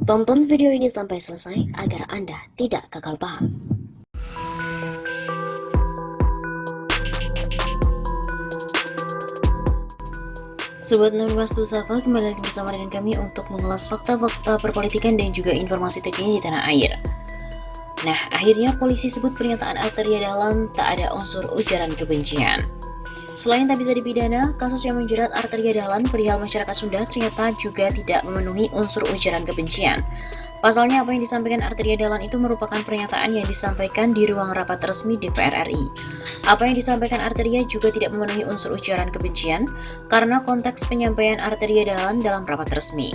Tonton video ini sampai selesai agar Anda tidak gagal paham. Sobat 16 Safa, kembali lagi bersama dengan kami untuk mengulas fakta-fakta perpolitikan dan juga informasi terkini di tanah air. Nah, akhirnya polisi sebut pernyataan Arteria Dahlan tak ada unsur ujaran kebencian. Selain tak bisa dipidana, kasus yang menjerat Arteria Dahlan perihal masyarakat Sunda ternyata juga tidak memenuhi unsur ujaran kebencian. Pasalnya, apa yang disampaikan Arteria Dahlan itu merupakan pernyataan yang disampaikan di ruang rapat resmi DPR RI. Apa yang disampaikan Arteria juga tidak memenuhi unsur ujaran kebencian karena konteks penyampaian Arteria Dahlan dalam rapat resmi.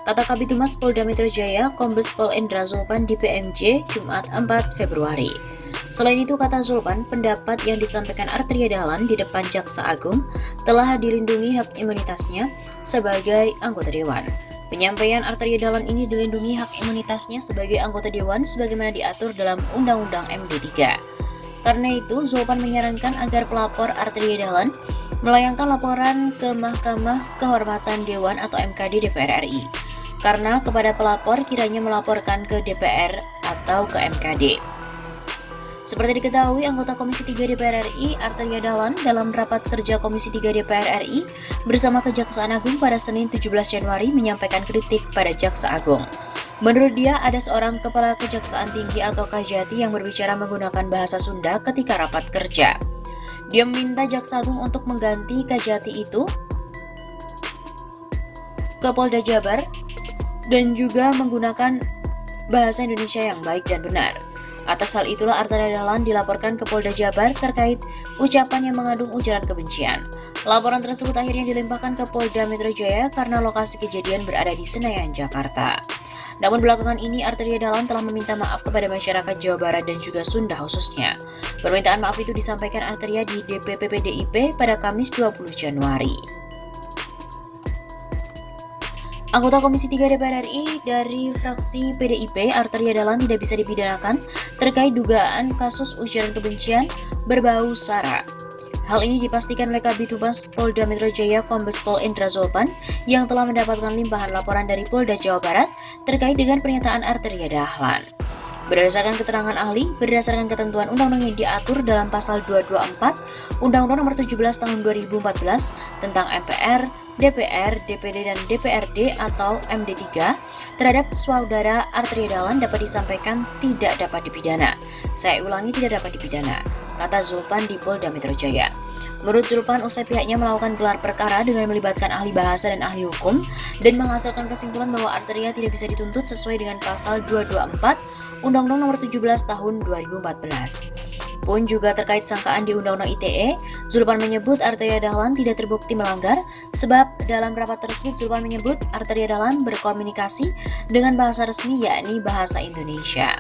Kata Kabid Humas Polda Metro Jaya, Kombes Pol Endra Zulpan di PMJ, Jumat 4 Februari. Selain itu, kata Zulpan, pendapat yang disampaikan Arteria Dahlan di depan Jaksa Agung telah dilindungi hak imunitasnya sebagai anggota Dewan. Penyampaian Arteria Dahlan ini dilindungi hak imunitasnya sebagai anggota Dewan sebagaimana diatur dalam Undang-Undang MD3. Karena itu, Zulpan menyarankan agar pelapor Arteria Dahlan melayangkan laporan ke Mahkamah Kehormatan Dewan atau MKD DPR RI. Karena kepada pelapor kiranya melaporkan ke DPR atau ke MKD. Seperti diketahui, anggota Komisi 3 DPR RI, Arteria Dahlan, dalam rapat kerja Komisi 3 DPR RI bersama Kejaksaan Agung pada Senin 17 Januari menyampaikan kritik pada Jaksa Agung. Menurut dia, ada seorang kepala Kejaksaan Tinggi atau Kajati yang berbicara menggunakan bahasa Sunda ketika rapat kerja. Dia meminta Jaksa Agung untuk mengganti Kajati itu ke Polda Jabar dan juga menggunakan bahasa Indonesia yang baik dan benar. Atas hal itulah Arteria Dahlan dilaporkan ke Polda Jabar terkait ucapan yang mengandung ujaran kebencian. Laporan tersebut akhirnya dilimpahkan ke Polda Metro Jaya karena lokasi kejadian berada di Senayan, Jakarta. Namun belakangan ini Arteria Dahlan telah meminta maaf kepada masyarakat Jawa Barat dan juga Sunda khususnya. Permintaan maaf itu disampaikan Arteria di DPP PDIP pada Kamis 20 Januari. Anggota Komisi 3 DPR RI dari fraksi PDIP, Arteria Dahlan tidak bisa dipidanakan terkait dugaan kasus ujaran kebencian berbau SARA. Hal ini dipastikan oleh Kabid Humas Polda Metro Jaya, Kombes Pol Endra Zulpan, yang telah mendapatkan limpahan laporan dari Polda Jawa Barat terkait dengan pernyataan Arteria Dahlan. Berdasarkan keterangan ahli, berdasarkan ketentuan undang-undang yang diatur dalam pasal 224 Undang-Undang Nomor 17 Tahun 2014 tentang MPR, DPR, DPD, dan DPRD atau MD3 terhadap saudara Arteria Dahlan dapat disampaikan tidak dapat dipidana. Saya ulangi, tidak dapat dipidana, kata Zulpan di Polda Metro Jaya. Menurut Zulpan, usai pihaknya melakukan gelar perkara dengan melibatkan ahli bahasa dan ahli hukum dan menghasilkan kesimpulan bahwa Arteria tidak bisa dituntut sesuai dengan pasal 224 Undang-Undang Nomor 17 Tahun 2014. Pun juga terkait sangkaan di Undang-Undang ITE, Zulpan menyebut Arteria Dahlan tidak terbukti melanggar sebab dalam rapat tersebut Zulpan menyebut Arteria Dahlan berkomunikasi dengan bahasa resmi yakni bahasa Indonesia.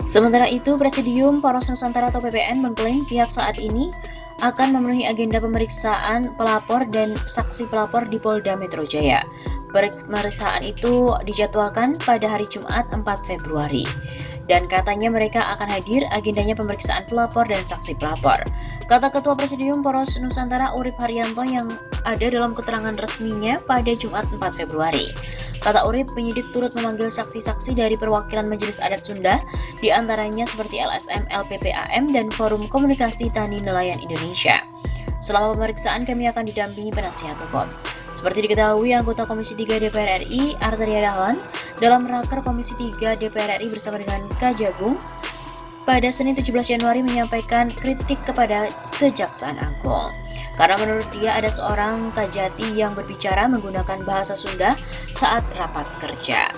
Sementara itu, Presidium Poros Nusantara atau PPN mengklaim pihak saat ini akan memenuhi agenda pemeriksaan pelapor dan saksi pelapor di Polda Metro Jaya. Pemeriksaan itu dijadwalkan pada hari Jumat 4 Februari. Dan katanya mereka akan hadir agendanya pemeriksaan pelapor dan saksi pelapor. Kata Ketua Presidium Poros Nusantara Urip Haryanto yang ada dalam keterangan resminya pada Jumat 4 Februari. Kata Urip, penyidik turut memanggil saksi-saksi dari perwakilan Majelis Adat Sunda, di antaranya seperti LSM, LPPAM, dan Forum Komunikasi Tani Nelayan Indonesia. Selama pemeriksaan kami akan didampingi penasihat hukum. Seperti diketahui, anggota Komisi 3 DPR RI, Arteria Dahlan, dalam raker Komisi 3 DPR RI bersama dengan Kajagung, pada Senin 17 Januari menyampaikan kritik kepada Kejaksaan Agung. Karena menurut dia ada seorang Kajati yang berbicara menggunakan bahasa Sunda saat rapat kerja.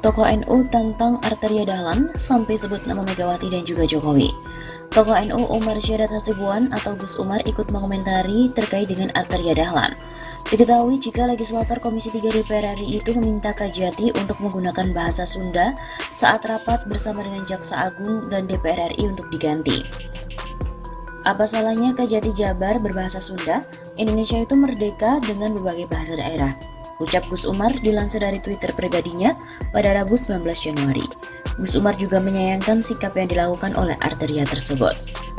Tokoh NU tantang Arteria Dahlan sampai sebut nama Megawati dan juga Jokowi. Tokoh NU Umar Syadat Hasibuan atau Gus Umar ikut mengomentari terkait dengan Arteria Dahlan. Diketahui jika legislator Komisi 3 DPR RI itu meminta Kajati untuk menggunakan bahasa Sunda saat rapat bersama dengan Jaksa Agung dan DPR RI untuk diganti. Apa salahnya Kejati Jabar berbahasa Sunda? Indonesia itu merdeka dengan berbagai bahasa daerah. Ucap Gus Umar dilansir dari Twitter pribadinya pada Rabu 19 Januari. Gus Umar juga menyayangkan sikap yang dilakukan oleh Arteria tersebut.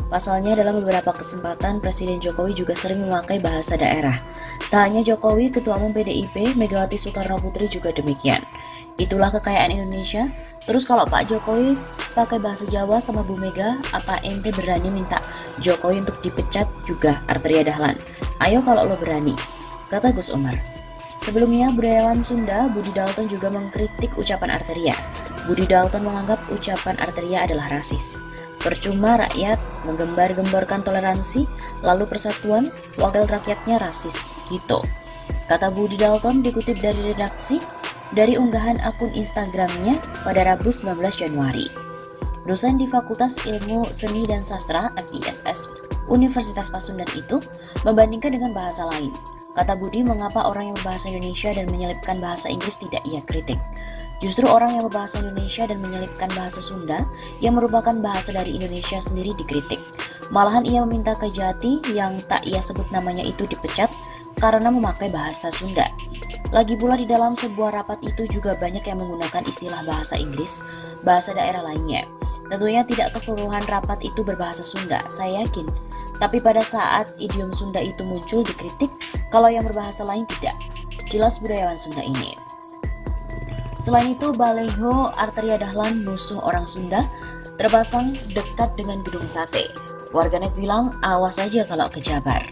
Pasalnya dalam beberapa kesempatan Presiden Jokowi juga sering memakai bahasa daerah. Tak hanya Jokowi, Ketua Umum PDIP Megawati Soekarno Putri juga demikian. Itulah kekayaan Indonesia. Terus kalau Pak Jokowi pakai bahasa Jawa sama Bu Mega, apa ente berani minta Jokowi untuk dipecat juga? Arteria Dahlan. Ayo kalau lo berani, kata Gus Umar. Sebelumnya, budayawan Sunda Budi Dalton juga mengkritik ucapan Arteria. Budi Dalton menganggap ucapan Arteria adalah rasis. Percuma rakyat menggembar-gemborkan toleransi, lalu persatuan, wakil rakyatnya rasis, gitu. Kata Budi Dalton dikutip dari redaksi dari unggahan akun Instagramnya pada Rabu 19 Januari. Dosen di Fakultas Ilmu Seni dan Sastra FISS Universitas Pasundan itu membandingkan dengan bahasa lain. Kata Budi, mengapa orang yang berbahasa Indonesia dan menyelipkan bahasa Inggris tidak ia kritik? Justru orang yang berbahasa Indonesia dan menyelipkan bahasa Sunda yang merupakan bahasa dari Indonesia sendiri dikritik. Malahan ia meminta Kejati yang tak ia sebut namanya itu dipecat karena memakai bahasa Sunda. Lagi pula di dalam sebuah rapat itu juga banyak yang menggunakan istilah bahasa Inggris, bahasa daerah lainnya. Tentunya tidak keseluruhan rapat itu berbahasa Sunda, saya yakin. Tapi pada saat idiom Sunda itu muncul dikritik, kalau yang berbahasa lain tidak. Jelas budayawan Sunda ini. Selain itu, baliho Arteria Dahlan musuh orang Sunda terpasang dekat dengan gedung sate. Warganet bilang, awas aja kalau ke Jabar.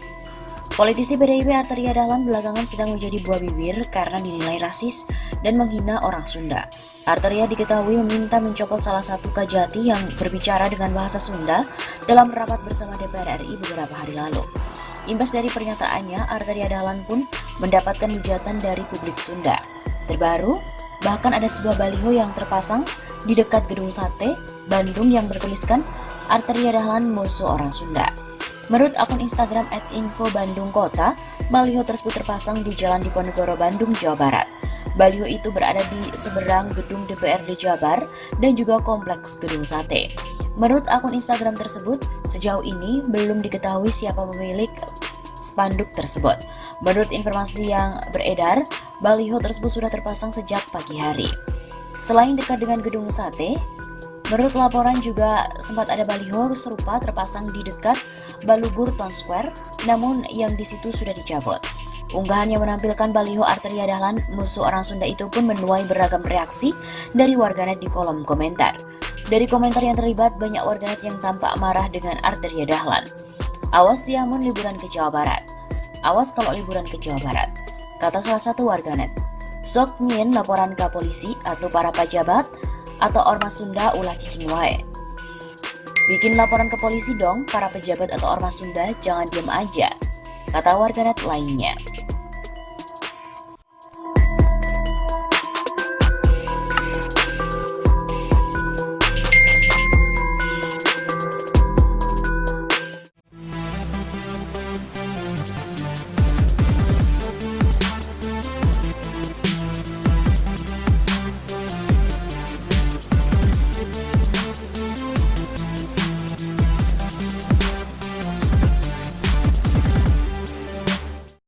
Politisi PDIP Arteria Dahlan belakangan sedang menjadi buah bibir karena dinilai rasis dan menghina orang Sunda. Arteria diketahui meminta mencopot salah satu Kejati yang berbicara dengan bahasa Sunda dalam rapat bersama DPR RI beberapa hari lalu. Imbas dari pernyataannya, Arteria Dahlan pun mendapatkan hujatan dari publik Sunda. Terbaru, bahkan ada sebuah baliho yang terpasang di dekat gedung sate Bandung yang bertuliskan Arteria Dahlan musuh orang Sunda. Menurut akun Instagram @info_bandung_kota, baliho tersebut terpasang di Jalan Diponegoro, Bandung, Jawa Barat. Baliho itu berada di seberang gedung DPRD Jabar dan juga kompleks gedung sate. Menurut akun Instagram tersebut, sejauh ini belum diketahui siapa pemilik spanduk tersebut. Menurut informasi yang beredar, baliho tersebut sudah terpasang sejak pagi hari. Selain dekat dengan gedung sate, menurut laporan juga sempat ada baliho serupa terpasang di dekat Balubur Town Square, namun yang di situ sudah dicabut. Unggahan yang menampilkan baliho Arteria Dahlan musuh orang Sunda itu pun menuai beragam reaksi dari warganet di kolom komentar. Dari komentar yang terlibat, banyak warganet yang tampak marah dengan Arteria Dahlan. Awas ya mun liburan ke Jawa Barat. Awas kalau liburan ke Jawa Barat, kata salah satu warganet. Sok nyin laporan ke polisi atau para pejabat atau ormas Sunda ulah cicing wae. Bikin laporan ke polisi dong para pejabat atau ormas Sunda, jangan diam aja, kata warganet lainnya.